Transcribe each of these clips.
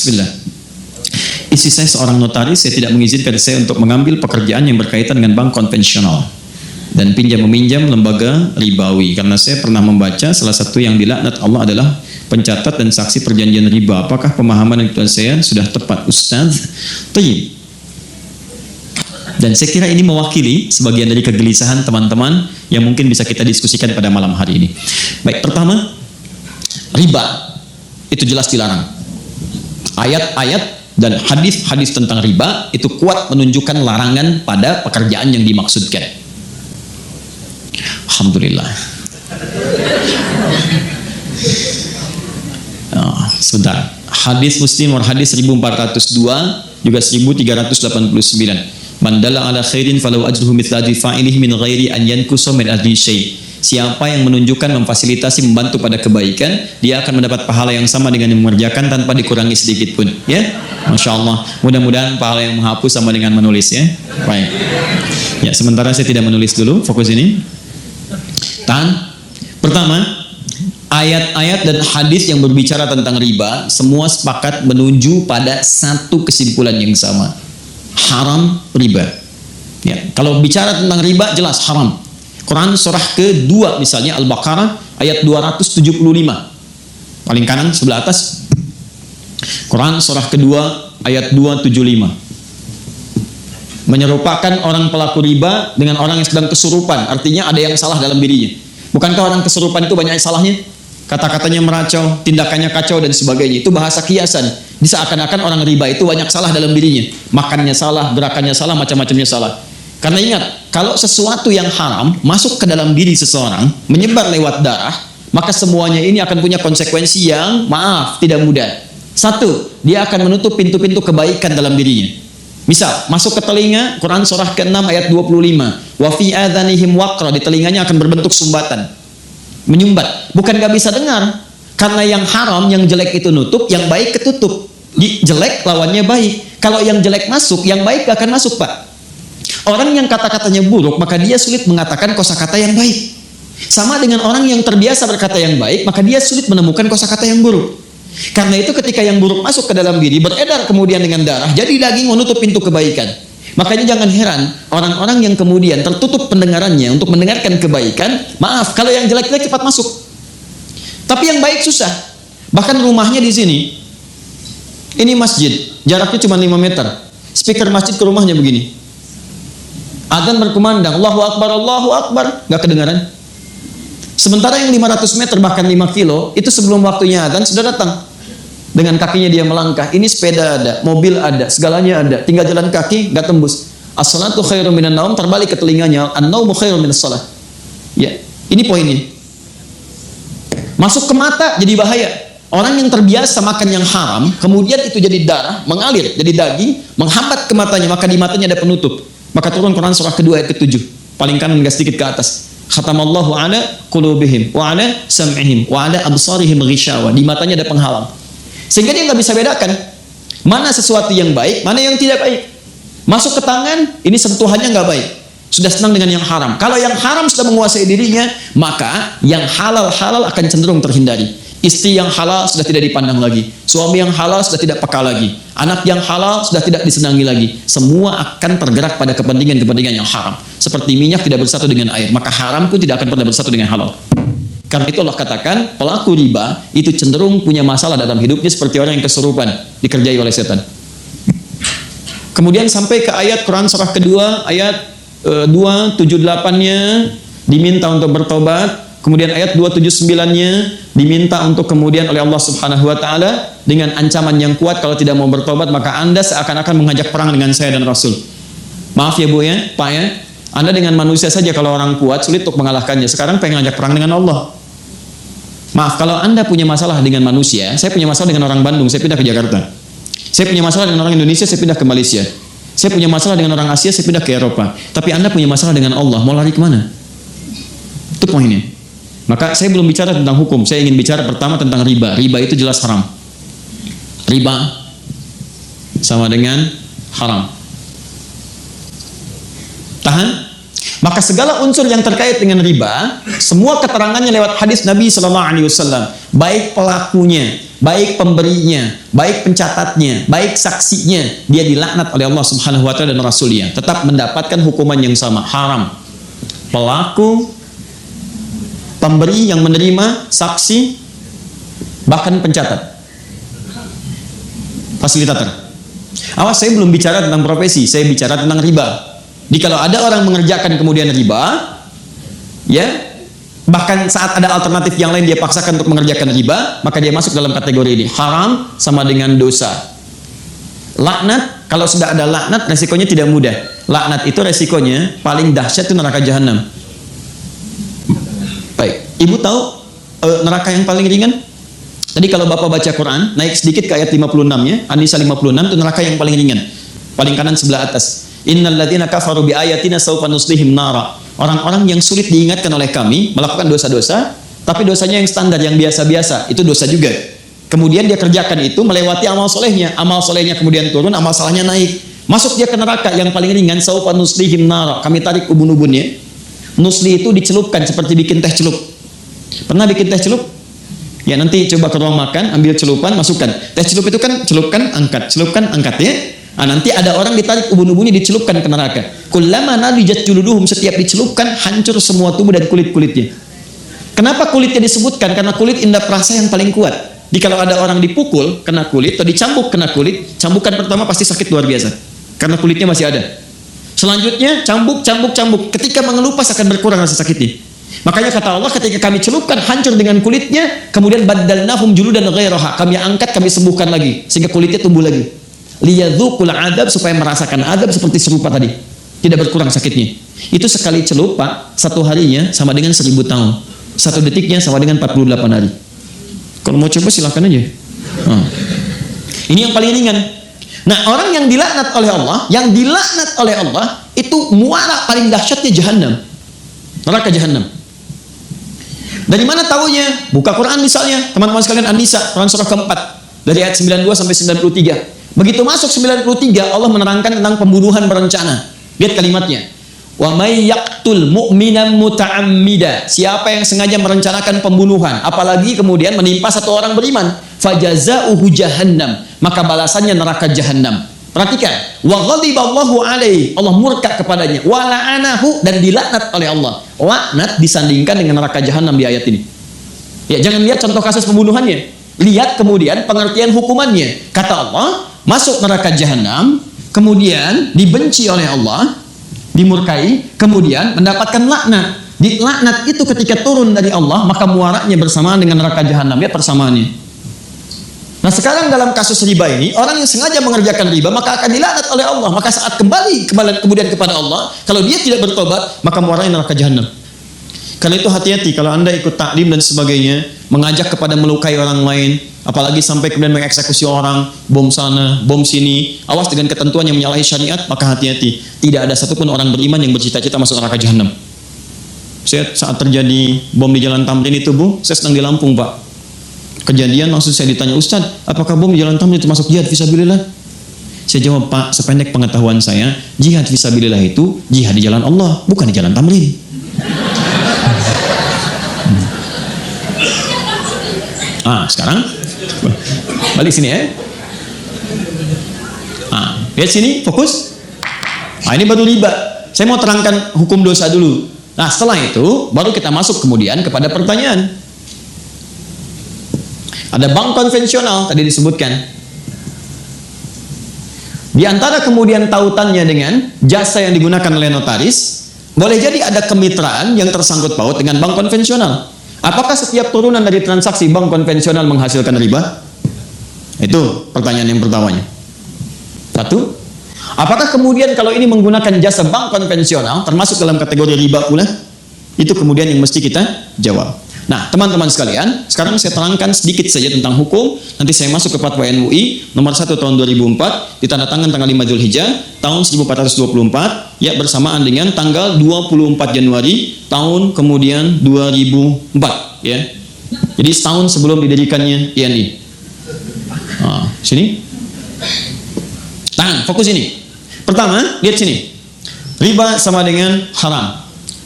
Bismillah. Istri saya seorang notaris, saya tidak mengizinkan saya untuk mengambil pekerjaan yang berkaitan dengan bank konvensional dan pinjam-meminjam lembaga ribawi, karena saya pernah membaca salah satu yang dilaknat Allah adalah pencatat dan saksi perjanjian riba. Apakah pemahaman yang saya sudah tepat, Ustaz? Tayyib. Dan saya kira ini mewakili sebagian dari kegelisahan teman-teman yang mungkin bisa kita diskusikan pada malam hari ini. Baik, pertama, riba itu jelas dilarang. Ayat-ayat dan hadis-hadis tentang riba itu kuat menunjukkan larangan pada pekerjaan yang dimaksudkan. Alhamdulillah. Sebentar. Hadis Muslim hadis 1402 juga 1389. Man dalla ala khairin falau ajruhu mithla fa'ilihi min ghairi an yankusa min ajri syai'. Siapa yang menunjukkan, memfasilitasi, membantu pada kebaikan, dia akan mendapat pahala yang sama dengan yang mengerjakan tanpa dikurangi sedikit pun. Ya, Masya Allah. Mudah-mudahan pahala yang menghapus sama dengan menulis ya. Baik. Ya, sementara saya tidak menulis dulu, fokus ini. Tahan. Pertama, ayat-ayat dan hadis yang berbicara tentang riba semua sepakat menuju pada satu kesimpulan yang sama. Haram riba. Ya, kalau bicara tentang riba jelas haram. Quran surah kedua misalnya Al-Baqarah ayat 275. Paling kanan sebelah atas. Quran surah kedua ayat 275. Menyerupakan orang pelaku riba dengan orang yang sedang kesurupan. Artinya ada yang salah dalam dirinya. Bukankah orang kesurupan itu banyak salahnya? Kata-katanya meracau, tindakannya kacau dan sebagainya. Itu bahasa kiasan. Seakan-akan orang riba itu banyak salah dalam dirinya. Makannya salah, gerakannya salah, macam-macamnya salah. Karena ingat, kalau sesuatu yang haram masuk ke dalam diri seseorang, menyebar lewat darah, maka semuanya ini akan punya konsekuensi yang maaf, tidak mudah. Satu, dia akan menutup pintu-pintu kebaikan dalam dirinya. Misal, masuk ke telinga, Quran surah ke-6 ayat 25. Wa fi adhanihim waqra, di telinganya akan berbentuk sumbatan. Menyumbat. Bukan gak bisa dengar. Karena yang haram, yang jelek itu nutup, yang baik ketutup. Jelek lawannya baik. Kalau yang jelek masuk, yang baik gak akan masuk, Pak. Orang yang kata-katanya buruk, maka dia sulit mengatakan kosakata yang baik. Sama dengan orang yang terbiasa berkata yang baik, maka dia sulit menemukan kosakata yang buruk. Karena itu ketika yang buruk masuk ke dalam diri, beredar kemudian dengan darah, jadi daging menutup pintu kebaikan. Makanya jangan heran, orang-orang yang kemudian tertutup pendengarannya untuk mendengarkan kebaikan, maaf, kalau yang jelek-jelek cepat masuk. Tapi yang baik susah. Bahkan rumahnya di sini, ini masjid, jaraknya cuma 5 meter. Speaker masjid ke rumahnya begini. Adzan berkumandang, Allahu Akbar, gak kedengaran. Sementara yang 500 meter bahkan 5 kilo itu sebelum waktunya adzan sudah datang. Dengan kakinya dia melangkah. Ini sepeda ada, mobil ada, segalanya ada. Tinggal jalan kaki gak tembus. As-salatu khairum minan naum, terbalik ke telinganya. An-naumu khairum minas salat. Ya, ini poinnya. Masuk ke mata jadi bahaya. Orang yang terbiasa makan yang haram, kemudian itu jadi darah, mengalir, jadi daging, menghambat ke matanya, maka di matanya ada penutup. Maka turun Quran surah kedua ayat ke-7. Paling kanan gak sedikit ke atas. Khatamallahu ala qulubihim wa ala sam'ihim wa ala absarihim ghishawa. Di matanya ada penghalang. Sehingga dia gak bisa bedakan mana sesuatu yang baik, mana yang tidak baik. Masuk ke tangan, ini sentuhannya gak baik. Sudah senang dengan yang haram. Kalau yang haram sudah menguasai dirinya, maka yang halal-halal akan cenderung terhindari. Istri yang halal sudah tidak dipandang lagi. Suami yang halal sudah tidak peka lagi. Anak yang halal sudah tidak disenangi lagi. Semua akan tergerak pada kepentingan-kepentingan yang haram. Seperti minyak tidak bersatu dengan air, maka haram pun tidak akan pernah bersatu dengan halal. Karena itu Allah katakan, pelaku riba itu cenderung punya masalah dalam hidupnya seperti orang yang kesurupan, dikerjai oleh setan. Kemudian sampai ke ayat Quran surah kedua, ayat 278-nya diminta untuk bertobat. Kemudian ayat 279-nya diminta untuk kemudian oleh Allah Subhanahu wa taala dengan ancaman yang kuat, kalau tidak mau bertobat maka Anda seakan-akan mengajak perang dengan saya dan Rasul. Maaf ya Bu ya, Pak ya. Anda dengan manusia saja kalau orang kuat sulit untuk mengalahkannya. Sekarang pengen ngajak perang dengan Allah. Maaf, kalau Anda punya masalah dengan manusia, saya punya masalah dengan orang Bandung, saya pindah ke Jakarta. Saya punya masalah dengan orang Indonesia, saya pindah ke Malaysia. Saya punya masalah dengan orang Asia, saya pindah ke Eropa. Tapi Anda punya masalah dengan Allah, mau lari kemana? Itu poinnya. Maka saya belum bicara tentang hukum, saya ingin bicara pertama tentang riba. Riba itu jelas haram. Riba sama dengan haram. Tahan. Maka segala unsur yang terkait dengan riba, semua keterangannya lewat hadis Nabi Sallallahu Alaihi Wasallam, baik pelakunya, baik pemberinya, baik pencatatnya, baik saksinya, dia dilaknat oleh Allah Subhanahu Wa Taala dan Rasulnya, tetap mendapatkan hukuman yang sama, haram. Pelaku, pemberi yang menerima, saksi, bahkan pencatat, fasilitator. Awas, saya belum bicara tentang profesi, saya bicara tentang riba. Jadi kalau ada orang mengerjakan kemudian riba, ya, bahkan saat ada alternatif yang lain dia paksakan untuk mengerjakan riba, maka dia masuk dalam kategori ini. Haram sama dengan dosa. Laknat, kalau sudah ada laknat, resikonya tidak mudah. Laknat itu resikonya paling dahsyat itu neraka jahanam. Baik, ibu tahu neraka yang paling ringan? Tadi kalau bapak baca Quran, naik sedikit ke ayat 56-nya, An-Nisa 56 itu neraka yang paling ringan. Paling kanan sebelah atas. Innal ladzina kafaru bi ayatina sawfa nuslihim nara. Orang-orang yang sulit diingatkan oleh kami melakukan dosa-dosa, tapi dosanya yang standar, yang biasa-biasa, itu dosa juga. Kemudian dia kerjakan itu melewati amal solehnya kemudian turun, amal salahnya naik. Masuk dia ke neraka yang paling ringan, sawfa nuslihim nara. Kami tarik ubun-ubunnya. Nusli itu dicelupkan seperti bikin teh celup. Pernah bikin teh celup? Ya, nanti coba ke ruang makan, ambil celupan, masukkan. Teh celup itu kan celupkan, angkat ya. Nah, nanti ada orang ditarik ubun-ubunnya, dicelupkan ke neraka. Kullama nadijat juluduhum, setiap dicelupkan hancur semua tubuh dan kulit-kulitnya. Kenapa kulitnya disebutkan? Karena kulit indera perasa yang paling kuat. Jadi kalau ada orang dipukul kena kulit atau dicambuk kena kulit, cambukan pertama pasti sakit luar biasa. Karena kulitnya masih ada. Selanjutnya cambuk. Ketika mengelupas akan berkurang rasa sakitnya. Makanya kata Allah, ketika kami celupkan hancur dengan kulitnya, kemudian baddalnahum juludan ghairaha, kami angkat, kami sembuhkan lagi sehingga kulitnya tumbuh lagi. Liyadzukul adab, supaya merasakan adab seperti serupa tadi, tidak berkurang sakitnya. Itu sekali celup Pak, satu harinya sama dengan 1000 tahun, satu detiknya sama dengan 48 hari. Kalau mau coba silahkan aja. Ini yang paling ringan. Nah, orang yang dilaknat oleh Allah, itu muara paling dahsyatnya jahanam, neraka jahanam. Dari mana tahunya? Buka Quran misalnya, teman-teman sekalian, An-Nisa, Quran surah keempat, dari ayat 92 sampai 93. Begitu masuk 93, Allah menerangkan tentang pembunuhan berencana. Lihat kalimatnya. Wa may yaqtul mu'minan muta'ammida. Siapa yang sengaja merencanakan pembunuhan, apalagi kemudian menimpa satu orang beriman, fajazauhu jahannam, maka balasannya neraka jahanam. Perhatikan, wa ghadiballahu alaihi, Allah murka kepadanya, wa la'anahu, dan dilaknat oleh Allah. Laknat disandingkan dengan neraka jahanam di ayat ini. Ya, jangan lihat contoh kasus pembunuhannya. Lihat kemudian pengertian hukumannya. Kata Allah, masuk neraka jahanam, kemudian dibenci oleh Allah, dimurkai, kemudian mendapatkan laknat. Di laknat itu ketika turun dari Allah, maka muaranya bersamaan dengan neraka jahanam. Ya, persamaannya. Nah, sekarang dalam kasus riba ini, orang yang sengaja mengerjakan riba maka akan dilaknat oleh Allah. Maka saat kembali kemudian kepada Allah, kalau dia tidak bertobat, maka muaranya neraka jahanam. Karena itu hati-hati kalau Anda ikut taklim dan sebagainya, mengajak kepada melukai orang lain, apalagi sampai kemudian mengeksekusi orang, bom sana, bom sini, awas dengan ketentuan yang menyalahi syariat, maka hati-hati. Tidak ada satupun orang beriman yang bercita-cita masuk neraka jahanam. Saya saat terjadi bom di Jalan Tamrin itu, Bu, saya sedang di Lampung, Pak. Kejadian, langsung saya ditanya, Ustadz, apakah bom di Jalan Tamrin itu masuk jihad fisabilillah? Saya jawab, Pak, sependek pengetahuan saya, jihad fisabilillah itu jihad di jalan Allah, bukan di Jalan Tamrin. Sekarang balik sini ya. Lihat sini, fokus. Ini baru riba. Saya mau terangkan hukum dosa dulu. Nah, setelah itu baru kita masuk kemudian kepada pertanyaan. Ada bank konvensional tadi disebutkan. Di antara kemudian tautannya dengan jasa yang digunakan oleh notaris, boleh jadi ada kemitraan yang tersangkut paut dengan bank konvensional. Apakah setiap turunan dari transaksi bank konvensional menghasilkan riba? Itu pertanyaan yang pertamanya. Satu, apakah kemudian kalau ini menggunakan jasa bank konvensional termasuk dalam kategori riba pula? Itu kemudian yang mesti kita jawab. Nah, teman-teman sekalian, sekarang saya terangkan sedikit saja tentang hukum. Nanti saya masuk ke Fatwa MUI nomor 1 tahun 2004, ditandatangan tanggal 5 Dzulhijjah tahun 1424, ya, bersamaan dengan tanggal 24 Januari tahun kemudian 2004, ya. Jadi setahun sebelum didirikannya INI. Sini. Tahan, fokus ini. Pertama, lihat sini. Riba sama dengan haram.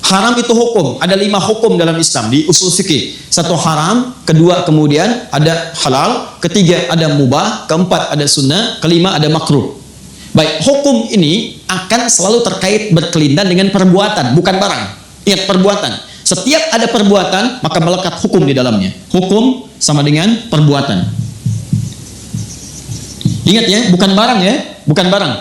Haram itu hukum. Ada 5 hukum dalam Islam di usul fikih. 1 haram, kedua kemudian ada halal, ketiga ada mubah, keempat ada sunnah, kelima ada makruh. Baik, hukum ini akan selalu terkait berkelindan dengan perbuatan, bukan barang. Ingat, perbuatan. Setiap ada perbuatan, maka melekat hukum di dalamnya. Hukum sama dengan perbuatan. Ingat ya, bukan barang ya, bukan barang.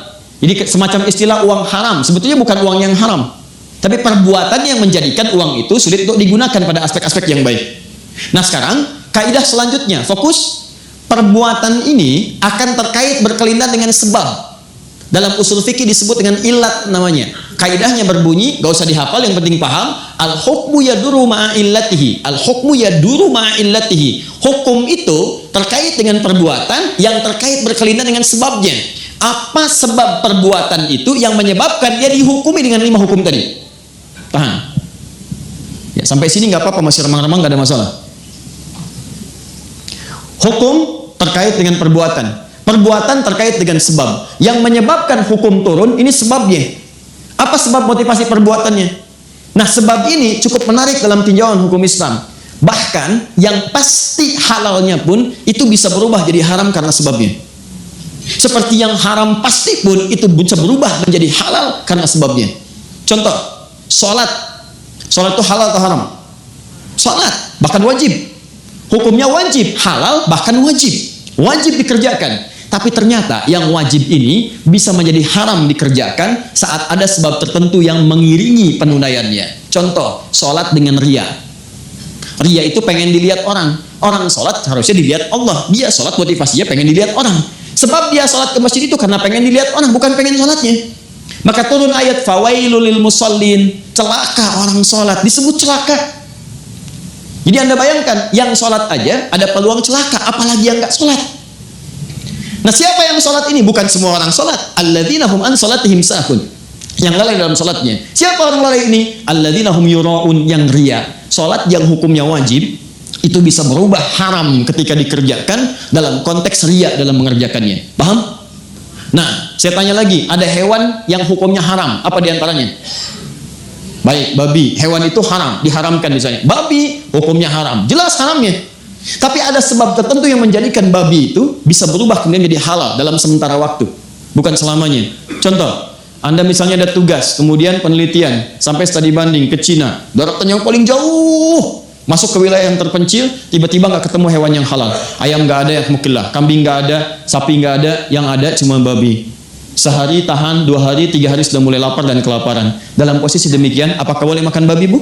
Jadi semacam istilah uang haram, sebetulnya bukan uang yang haram. Tapi perbuatan yang menjadikan uang itu sulit untuk digunakan pada aspek-aspek yang baik. Nah sekarang, kaidah selanjutnya, fokus. Perbuatan ini akan terkait berkelindan dengan sebab. Dalam usul fikih disebut dengan ilat namanya. Kaidahnya berbunyi, gak usah dihafal, yang penting paham. Al-hukmu yaduru ma'a illatihi. Al-hukmu yaduru ma'a illatihi. Hukum itu terkait dengan perbuatan yang terkait berkelindan dengan sebabnya. Apa sebab perbuatan itu yang menyebabkan dia dihukumi dengan 5 hukum tadi? Tahan. Ya, sampai sini nggak apa-apa, masih remang-remang, nggak ada masalah. Hukum terkait dengan perbuatan. Perbuatan terkait dengan sebab. Yang menyebabkan hukum turun, ini sebabnya. Apa sebab motivasi perbuatannya? Nah, sebab ini cukup menarik dalam tinjauan hukum Islam. Bahkan, yang pasti halalnya pun, itu bisa berubah jadi haram karena sebabnya. Seperti yang haram pasti pun, itu bisa berubah menjadi halal karena sebabnya. Contoh, sholat. Sholat itu halal atau haram? Sholat, bahkan wajib. Hukumnya wajib, halal, bahkan wajib. Wajib dikerjakan. Tapi ternyata yang wajib ini bisa menjadi haram dikerjakan saat ada sebab tertentu yang mengiringi penunaiannya. Contoh, sholat dengan ria. Ria itu pengen dilihat orang. Orang sholat harusnya dilihat Allah. Dia sholat motivasinya pengen dilihat orang. Sebab dia sholat ke masjid itu karena pengen dilihat orang, bukan pengen sholatnya. Maka turun ayat fawailul lil musallin. Celaka orang sholat. Disebut celaka. Jadi Anda bayangkan, yang sholat aja ada peluang celaka, apalagi yang nggak sholat. Nah, siapa yang sholat ini? Bukan semua orang sholat. Alladzina hum an sholatihim sahun. Yang lalai dalam sholatnya. Siapa orang lalai ini? Alladzina hum yura'un, yang ria. Sholat yang hukumnya wajib, itu bisa berubah haram ketika dikerjakan dalam konteks ria dalam mengerjakannya. Paham? Nah, saya tanya lagi, ada hewan yang hukumnya haram. Apa diantaranya? Baik, babi. Hewan itu haram, diharamkan misalnya. Babi, hukumnya haram. Jelas haramnya. Tapi ada sebab tertentu yang menjadikan babi itu bisa berubah kemudian jadi halal dalam sementara waktu. Bukan selamanya. Contoh, Anda misalnya ada tugas, kemudian penelitian, sampai studi banding ke Cina, daratan yang paling jauh, masuk ke wilayah yang terpencil, tiba-tiba nggak ketemu hewan yang halal. Ayam nggak ada, yang mukillah. Kambing nggak ada, sapi nggak ada, yang ada cuma babi. Sehari tahan, 2 hari, 3 hari sudah mulai lapar dan kelaparan. Dalam posisi demikian, apakah boleh makan babi, Bu?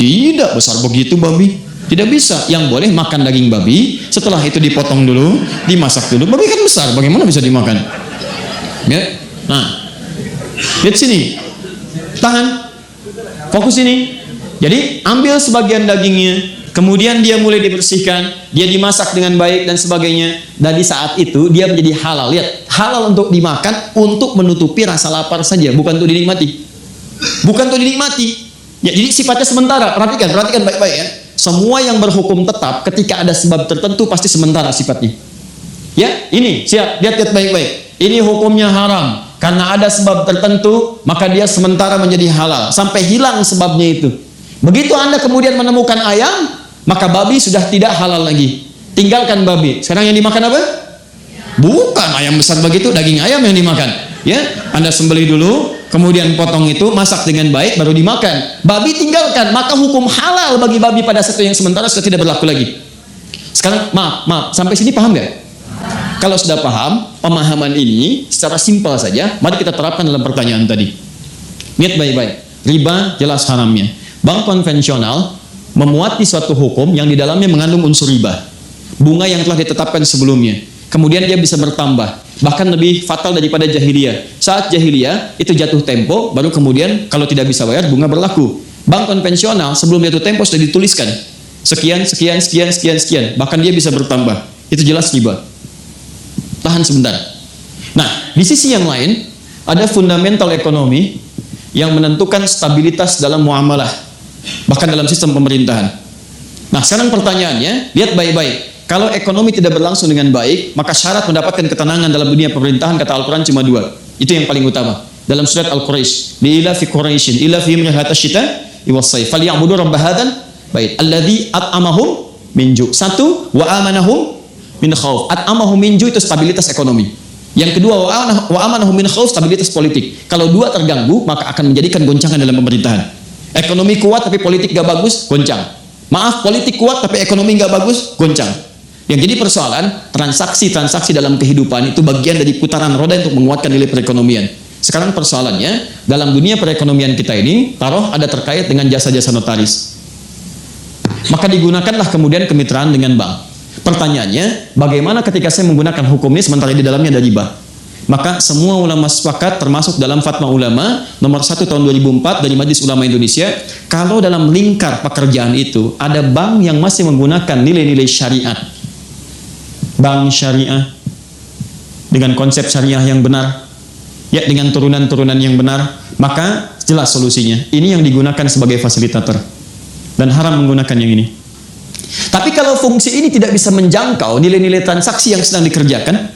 Tidak, besar begitu babi. Tidak bisa. Yang boleh makan daging babi, setelah itu dipotong dulu, dimasak dulu. Babi kan besar, bagaimana bisa dimakan? Ya? Nah, lihat sini. Tahan. Fokus ini. Jadi, ambil sebagian dagingnya, kemudian dia mulai dibersihkan, dia dimasak dengan baik dan sebagainya. Dan di saat itu, dia menjadi halal. Lihat, halal untuk dimakan, untuk menutupi rasa lapar saja, bukan untuk dinikmati. Bukan untuk dinikmati. Ya, jadi sifatnya sementara. Perhatikan baik-baik ya. Semua yang berhukum tetap ketika ada sebab tertentu pasti sementara sifatnya. Ya, ini siap, lihat baik-baik. Ini hukumnya haram karena ada sebab tertentu, maka dia sementara menjadi halal sampai hilang sebabnya itu. Begitu Anda kemudian menemukan ayam, maka babi sudah tidak halal lagi. Tinggalkan babi. Sekarang yang dimakan apa? Bukan ayam besar begitu, daging ayam yang dimakan. Ya, Anda sembelih dulu, kemudian potong itu, masak dengan baik, baru dimakan. Babi tinggalkan, maka hukum halal bagi babi pada satu yang sementara sudah tidak berlaku lagi. Sekarang, maaf, sampai sini paham nggak? Kalau sudah paham, pemahaman ini secara simpel saja, mari kita terapkan dalam pertanyaan tadi. Lihat baik-baik, riba jelas haramnya. Bank konvensional memuati suatu hukum yang di dalamnya mengandung unsur riba. Bunga yang telah ditetapkan sebelumnya. Kemudian dia bisa bertambah, bahkan lebih fatal daripada jahiliyah. Saat jahiliyah itu jatuh tempo, baru kemudian kalau tidak bisa bayar bunga berlaku. Bank konvensional sebelum jatuh tempo sudah dituliskan sekian, bahkan dia bisa bertambah. Itu jelas riba. Tahan sebentar. Nah, di sisi yang lain ada fundamental ekonomi yang menentukan stabilitas dalam muamalah, bahkan dalam sistem pemerintahan. Nah, sekarang pertanyaannya, lihat baik-baik. Kalau ekonomi tidak berlangsung dengan baik, maka syarat mendapatkan ketenangan dalam dunia pemerintahan kata Al-Quran cuma 2. Itu yang paling utama. dalam surat Al-Quraisy, "Li ila fi Quraisyin ila fi rihlatas syita was sayf falyabudu rabb hadzal bait alladzi at'amahum min ju'." Satu, wa amanahum min khauf. At'amahum min ju' itu stabilitas ekonomi. Yang kedua, wa amanahum min khauf, stabilitas politik. Kalau dua terganggu, maka akan menjadikan goncangan dalam pemerintahan. Ekonomi kuat tapi politik gak bagus, goncang. Maaf, politik kuat tapi ekonomi gak bagus, goncang. Yang jadi persoalan, transaksi-transaksi dalam kehidupan itu bagian dari putaran roda untuk menguatkan nilai perekonomian. Sekarang persoalannya, dalam dunia perekonomian kita ini, taruh ada terkait dengan jasa-jasa notaris. Maka digunakanlah kemudian kemitraan dengan bank. Pertanyaannya, bagaimana ketika saya menggunakan hukum ini sementara di dalamnya ada riba? Maka semua ulama sepakat, termasuk dalam Fatwa Ulama nomor 1 tahun 2004 dari Majelis Ulama Indonesia, kalau dalam lingkar pekerjaan itu ada bank yang masih menggunakan nilai-nilai syariat, bank syariah dengan konsep syariah yang benar, ya dengan turunan-turunan yang benar, maka jelas solusinya. Ini yang digunakan sebagai fasilitator dan haram menggunakan yang ini. Tapi kalau fungsi ini tidak bisa menjangkau nilai-nilai transaksi yang sedang dikerjakan,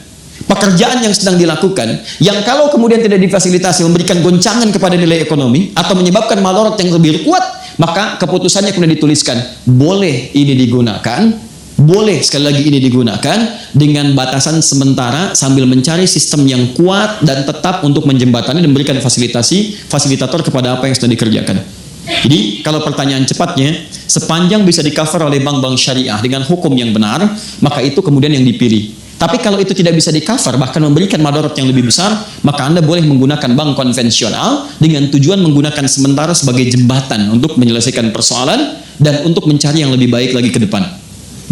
pekerjaan yang sedang dilakukan, yang kalau kemudian tidak difasilitasi memberikan goncangan kepada nilai ekonomi atau menyebabkan malorot yang lebih kuat, maka keputusannya kemudian dituliskan boleh ini digunakan, boleh sekali lagi ini digunakan dengan batasan sementara sambil mencari sistem yang kuat dan tetap untuk menjembatani dan memberikan fasilitator kepada apa yang sedang dikerjakan. Jadi kalau pertanyaan cepatnya, sepanjang bisa di-cover oleh bank-bank syariah dengan hukum yang benar, maka itu kemudian yang dipilih. Tapi kalau itu tidak bisa di-cover, bahkan memberikan madarat yang lebih besar, maka Anda boleh menggunakan bank konvensional dengan tujuan menggunakan sementara sebagai jembatan untuk menyelesaikan persoalan dan untuk mencari yang lebih baik lagi ke depan.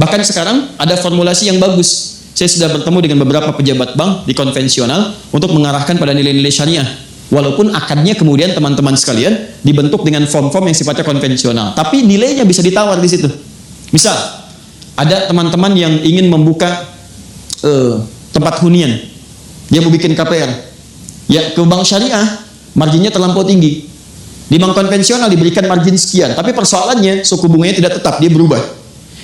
Bahkan sekarang ada formulasi yang bagus. Saya sudah bertemu dengan beberapa pejabat bank di konvensional untuk mengarahkan pada nilai-nilai syariah. Walaupun akadnya kemudian teman-teman sekalian dibentuk dengan form-form yang sifatnya konvensional, tapi nilainya bisa ditawar di situ. Misal, ada teman-teman yang ingin membuka tempat hunian, dia mau bikin KPR, ya ke bank syariah, marginnya terlampau tinggi. Di bank konvensional diberikan margin sekian, tapi persoalannya suku bunganya tidak tetap, dia berubah.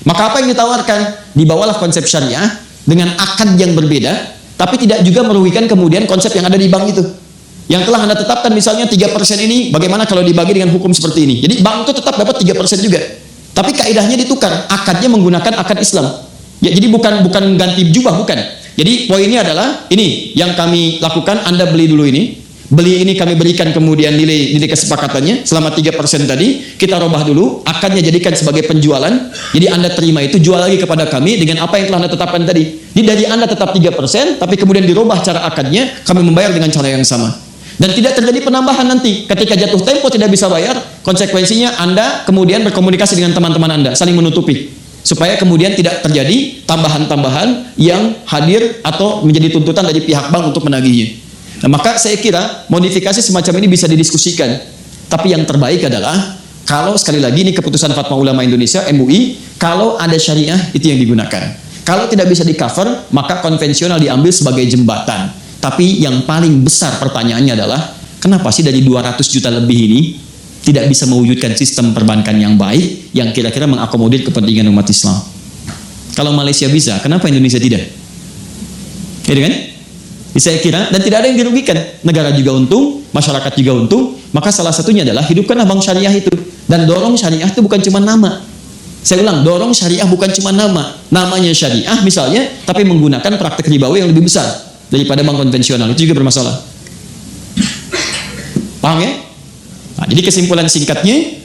Maka apa yang ditawarkan? Dibawalah konsep syariah dengan akad yang berbeda, tapi tidak juga merugikan kemudian konsep yang ada di bank itu. Yang telah Anda tetapkan misalnya 3% ini, bagaimana kalau dibagi dengan hukum seperti ini? Jadi bank itu tetap dapat 3% juga. Tapi kaidahnya ditukar, akadnya menggunakan akad Islam. Ya, jadi bukan ganti jubah, bukan. Jadi poinnya adalah ini yang kami lakukan, Anda beli dulu ini. Beli ini kami berikan kemudian nilai kesepakatannya selama 3% tadi, kita robah dulu, akadnya jadikan sebagai penjualan. Jadi Anda terima itu, jual lagi kepada kami dengan apa yang telah Anda tetapkan tadi. Jadi dari Anda tetap 3%, tapi kemudian dirubah cara akadnya, kami membayar dengan cara yang sama. Dan tidak terjadi penambahan nanti. Ketika jatuh tempo tidak bisa bayar, konsekuensinya Anda kemudian berkomunikasi dengan teman-teman Anda, saling menutupi. Supaya kemudian tidak terjadi tambahan-tambahan yang hadir atau menjadi tuntutan dari pihak bank untuk menagihnya. Nah, maka saya kira modifikasi semacam ini bisa didiskusikan. Tapi yang terbaik adalah, kalau sekali lagi ini keputusan Fatwa Ulama Indonesia, MUI, kalau ada syariah itu yang digunakan. Kalau tidak bisa di-cover, maka konvensional diambil sebagai jembatan. Tapi yang paling besar pertanyaannya adalah, kenapa sih dari 200 juta lebih ini tidak bisa mewujudkan sistem perbankan yang baik, yang kira-kira mengakomodir kepentingan umat Islam? Kalau Malaysia bisa, kenapa Indonesia tidak? Ya kan? Saya kira, dan tidak ada yang dirugikan. Negara juga untung, masyarakat juga untung. Maka salah satunya adalah hidupkanlah bank syariah itu. Dan dorong syariah itu bukan cuma nama. Saya ulang, dorong syariah bukan cuma nama. Namanya syariah misalnya, tapi menggunakan praktek ribawi yang lebih besar daripada bank konvensional. Itu juga bermasalah. Paham ya? Nah, jadi kesimpulan singkatnya,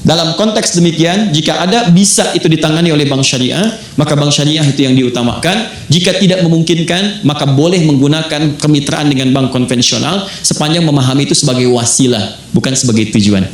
dalam konteks demikian, jika ada bisa itu ditangani oleh bank syariah, maka bank syariah itu yang diutamakan. Jika tidak memungkinkan, maka boleh menggunakan kemitraan dengan bank konvensional sepanjang memahami itu sebagai wasilah, bukan sebagai tujuan.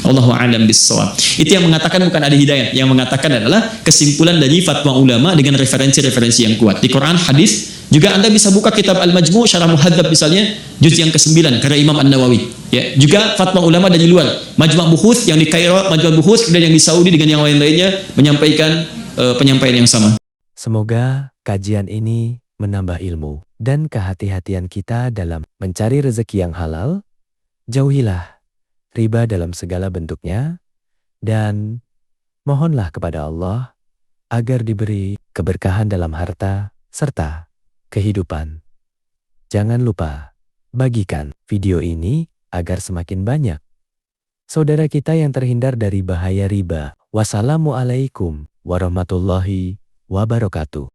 Allahu a'lam bissawab. Itu yang mengatakan bukan Adi Hidayat, yang mengatakan adalah kesimpulan dari fatwa ulama dengan referensi-referensi yang kuat di Quran, hadis. Juga Anda bisa buka kitab Al-Majmu' Syarah Muhadzab misalnya, juz yang ke-9 karya Imam An-Nawawi. Ya, juga fatwa ulama dari luar, Majma' Buhuth yang di Kairo, Majma' Buhuth, kemudian yang di Saudi dengan yang lain-lainnya menyampaikan penyampaian yang sama. Semoga kajian ini menambah ilmu dan kehati-hatian kita dalam mencari rezeki yang halal. Jauhilah riba dalam segala bentuknya, dan mohonlah kepada Allah agar diberi keberkahan dalam harta serta kehidupan. Jangan lupa Bagikan video ini agar semakin banyak saudara kita yang terhindar dari bahaya riba. Wassalamualaikum warahmatullahi wabarakatuh.